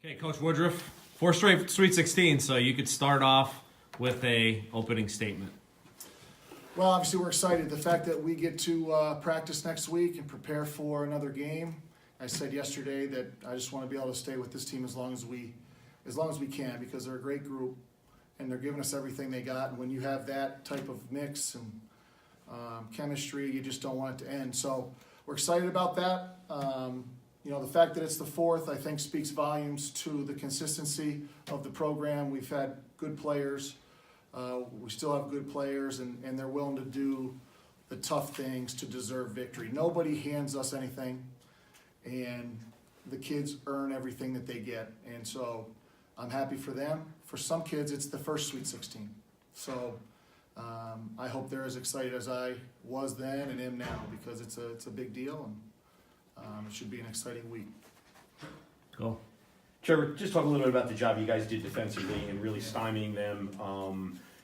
Okay, Coach Woodruff, 4 straight Sweet 16, so you could start off with a opening statement. Well, obviously we're excited. The fact that we get to practice next week and prepare for another game. I said yesterday that I just want to be able to stay with this team as long as we can, because they're a great group and they're giving us everything they got. And when you have that type of mix and chemistry, you just don't want it to end. So we're excited about that. The fact that it's the 4th, I think, speaks volumes to the consistency of the program. We've had good players. We still have good players, and they're willing to do the tough things to deserve victory. Nobody hands us anything, and the kids earn everything that they get. And so I'm happy for them. For some kids, it's the first Sweet 16. So I hope they're as excited as I was then and am now, because it's a big deal, and it should be an exciting week. Cool. Trevor, just talk a little bit about the job you guys did defensively and really stymieing them.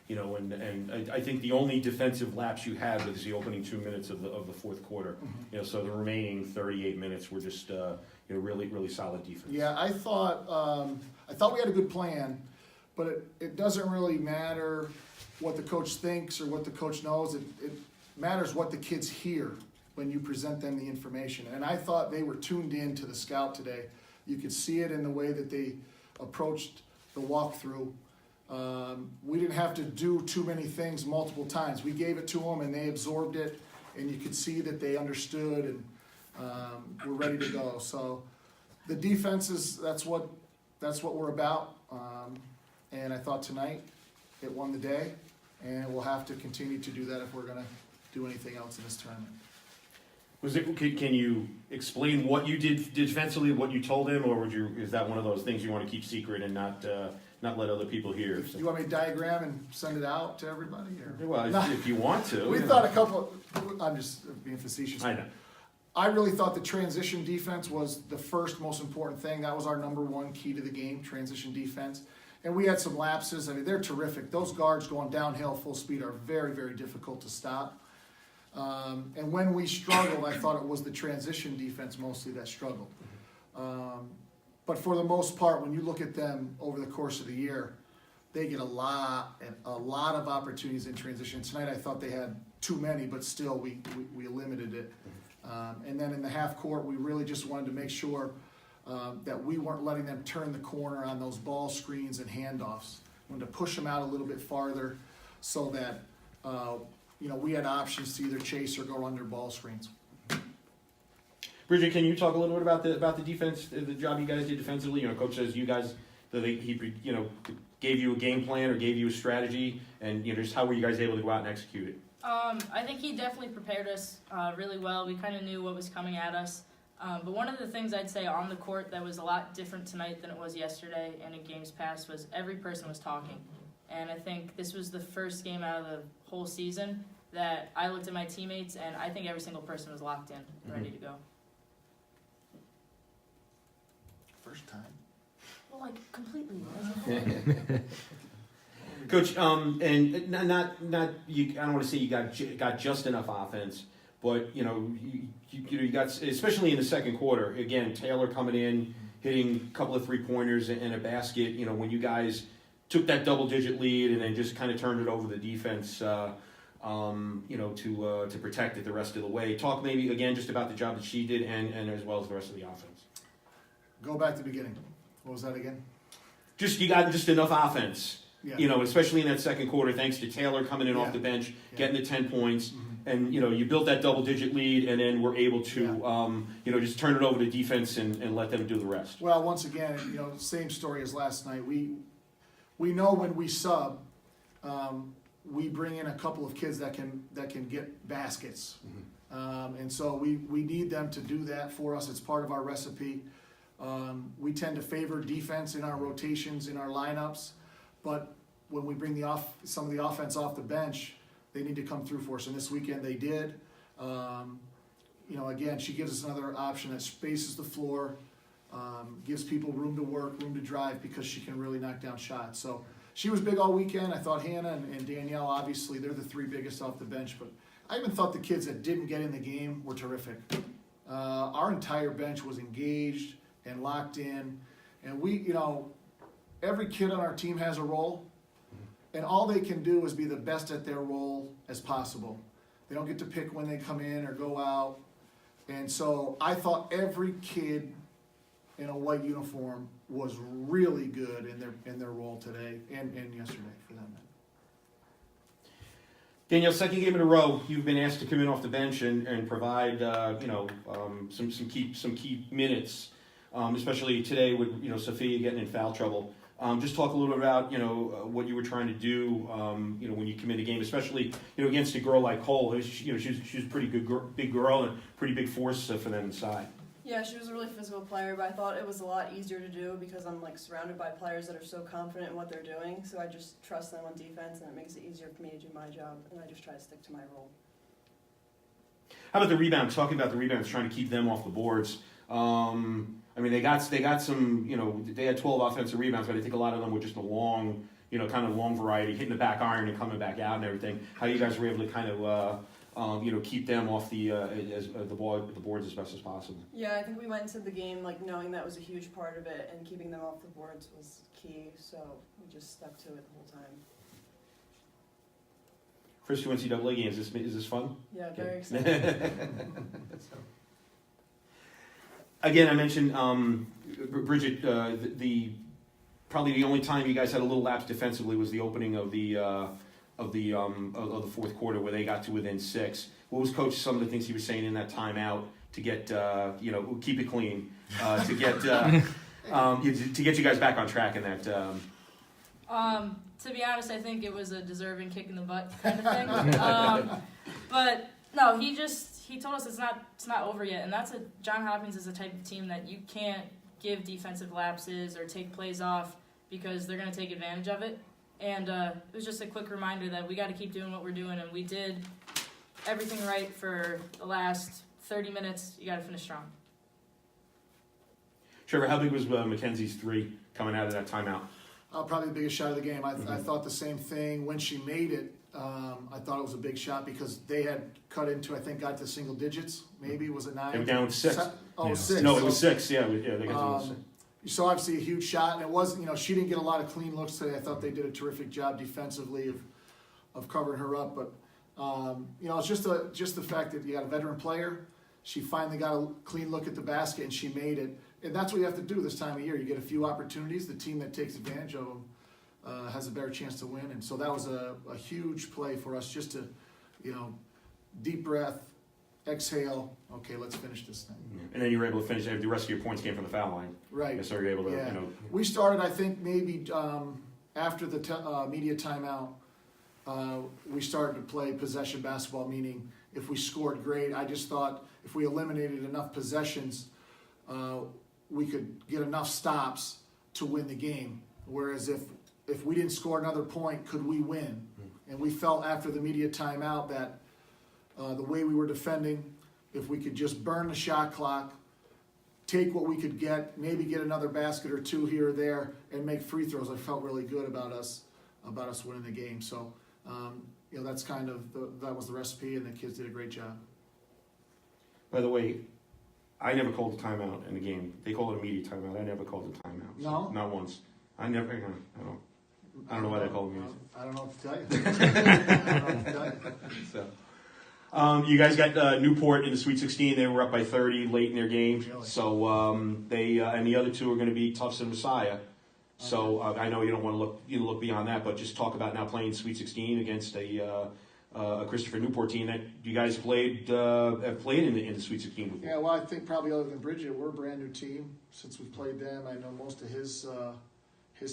And I think the only defensive lapse you had was the opening 2 minutes of the fourth quarter. Mm-hmm. So the remaining 38 minutes were just really solid defense. Yeah, I thought we had a good plan, but it doesn't really matter what the coach thinks or what the coach knows. It matters what the kids hear when you present them the information. And I thought they were tuned in to the scout today. You could see it in the way that they approached the walkthrough. We didn't have to do too many things multiple times. We gave it to them and they absorbed it, and you could see that they understood and were ready to go. So the defenses, that's what we're about. And I thought tonight it won the day, and we'll have to continue to do that if we're gonna do anything else in this tournament. Can you explain what you did defensively, what you told him, or is that one of those things you want to keep secret and not let other people hear? You want me to diagram and send it out to everybody? Or? Well, if you want to. We thought I'm just being facetious. I know. I really thought the transition defense was the first most important thing. That was our number one key to the game, transition defense. And we had some lapses. I mean, they're terrific. Those guards going downhill full speed are very, very difficult to stop. And when we struggled, I thought it was the transition defense mostly that struggled. But for the most part, when you look at them over the course of the year, they get a lot of opportunities in transition. Tonight I thought they had too many, but still we limited it. And then in the half court, we really just wanted to make sure that we weren't letting them turn the corner on those ball screens and handoffs. We wanted to push them out a little bit farther so that we had options to either chase or go under ball screens. Bridgette, can you talk a little bit about the defense, the job you guys did defensively? Coach says you guys he gave you a game plan or gave you a strategy, and just how were you guys able to go out and execute it? I think he definitely prepared us really well. We kind of knew what was coming at us. But one of the things I'd say on the court that was a lot different tonight than it was yesterday and in games past was every person was talking. And I think this was the first game out of the whole season that I looked at my teammates, and I think every single person was locked in, ready to go. First time. Well, like, completely. Coach, and not you. I don't want to say you got just enough offense, but you got, especially in the second quarter. Again, Taylor coming in, hitting a couple of 3-pointers and a basket. When you guys took that double-digit lead and then just kind of turned it over to the defense, to protect it the rest of the way. Talk maybe again just about the job that she did and as well as the rest of the offense. Go back to the beginning. What was that again? You got just enough offense. Yeah. Especially in that second quarter, thanks to Taylor coming in off the bench, getting the 10 points, and you built that double-digit lead, and then we're able to, just turn it over to defense and let them do the rest. Well, once again, same story as last night. We know when we sub, we bring in a couple of kids that can get baskets, and so we need them to do that for us. It's part of our recipe. We tend to favor defense in our rotations, in our lineups. But when we bring some of the offense off the bench, they need to come through for us. And this weekend they did. Again, she gives us another option that spaces the floor, gives people room to work, room to drive, because she can really knock down shots. So she was big all weekend. I thought Hannah and Danielle, obviously, they're the 3 biggest off the bench. But I even thought the kids that didn't get in the game were terrific. Our entire bench was engaged and locked in. And every kid on our team has a role, and all they can do is be the best at their role as possible. They don't get to pick when they come in or go out. And so I thought every kid in a white uniform was really good in their role today and yesterday for them. Danielle, second game in a row, you've been asked to come in off the bench and provide some key minutes, especially today with Sophia getting in foul trouble. Just talk a little bit about what you were trying to do when you come in the game, especially against a girl like Cole. She's a pretty good big girl and pretty big force for them inside. Yeah, she was a really physical player, but I thought it was a lot easier to do because I'm surrounded by players that are so confident in what they're doing. So I just trust them on defense, and it makes it easier for me to do my job. And I just try to stick to my role. How about the rebounds? Talking about the rebounds, trying to keep them off the boards. They got some. They had 12 offensive rebounds, but I think a lot of them were just a long, kind of long variety, hitting the back iron and coming back out and everything. How you guys were able to kind of keep them off the boards as best as possible. Yeah, I think we went into the game knowing that was a huge part of it, and keeping them off the boards was key. So we just stuck to it the whole time. First two NCAA games. Is this fun? Yeah, very exciting. Again, I mentioned Bridgette. Probably the only time you guys had a little lapse defensively was the opening of the fourth quarter where they got to within 6. What was Coach some of the things he was saying in that timeout to get keep it clean, to get you guys back on track in that? To be honest, I think it was a deserving kick in the butt kind of thing. But no, he told us it's not over yet, and Johns Hopkins is the type of team that you can't give defensive lapses or take plays off because they're going to take advantage of it. And it was just a quick reminder that we got to keep doing what we're doing, and we did everything right for the last 30 minutes. You got to finish strong. Trevor, how big was Mackenzie's 3 coming out of that timeout? Probably the biggest shot of the game. I thought the same thing when she made it. I thought it was a big shot because they had cut into, I think, got to single digits. Maybe was it 9? They were down 6. Yeah. 6. No, it was 6. Yeah, they got to 6. So obviously a huge shot, and it wasn't. She didn't get a lot of clean looks today. I thought they did a terrific job defensively of covering her up. But it's just the fact that you got a veteran player. She finally got a clean look at the basket, and she made it. And that's what you have to do this time of year. You get a few opportunities. The team that takes advantage of them has a better chance to win. And so that was a huge play for us, just to, deep breath, exhale. Okay, let's finish this thing. And then you were able to finish. The rest of your points came from the foul line. Right. So you're able to, Yeah. We started, I think, maybe after the media timeout, we started to play possession basketball, meaning if we scored, great. I just thought if we eliminated enough possessions, we could get enough stops to win the game. Whereas if we didn't score another point, could we win? And we felt after the media timeout that the way we were defending, if we could just burn the shot clock, take what we could get, maybe get another basket or 2 here or there, and make free throws, I felt really good about us winning the game. So, that's kind of that was the recipe, and the kids did a great job. By the way, I never called a timeout in the game. They called it a media timeout. I never called a timeout. No? Not once. I don't know why they called me. I don't know what to tell you. So, you guys got Newport in the Sweet 16. They were up by 30 late in their game. Really? So they and the other two are going to be Tufts and Messiah. So I know you don't want to look beyond that, but just talk about now playing Sweet 16 against a Christopher Newport team that you guys have played in the Sweet 16 before. Yeah, well, I think probably other than Bridgette, we're a brand new team since we've played them. I know most of his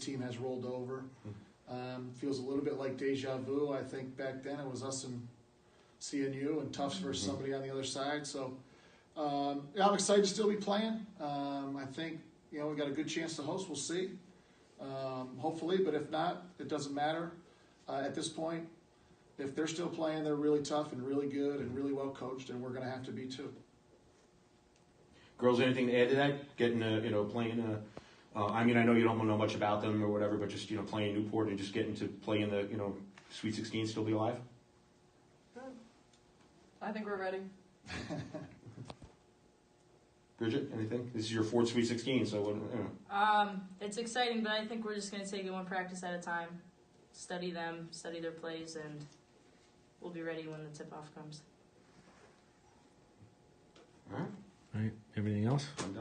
team has rolled over. Feels a little bit like deja vu. I think back then it was us and CNU and Tufts versus somebody on the other side. So I'm excited to still be playing. I think we got a good chance to host. We'll see. Hopefully, but if not, it doesn't matter at this point. If they're still playing, they're really tough and really good and really well coached, and we're going to have to be too. Girls, anything to add to that? Getting playing. I know you don't know much about them or whatever, but just playing Newport and just getting to play in the Sweet 16, still be alive. I think we're ready. Bridgette, anything? This is your fourth Sweet 16, so you know. It's exciting, but I think we're just going to take it one practice at a time, study them, study their plays, and we'll be ready when the tip-off comes. All right. All right. Everything else? I'm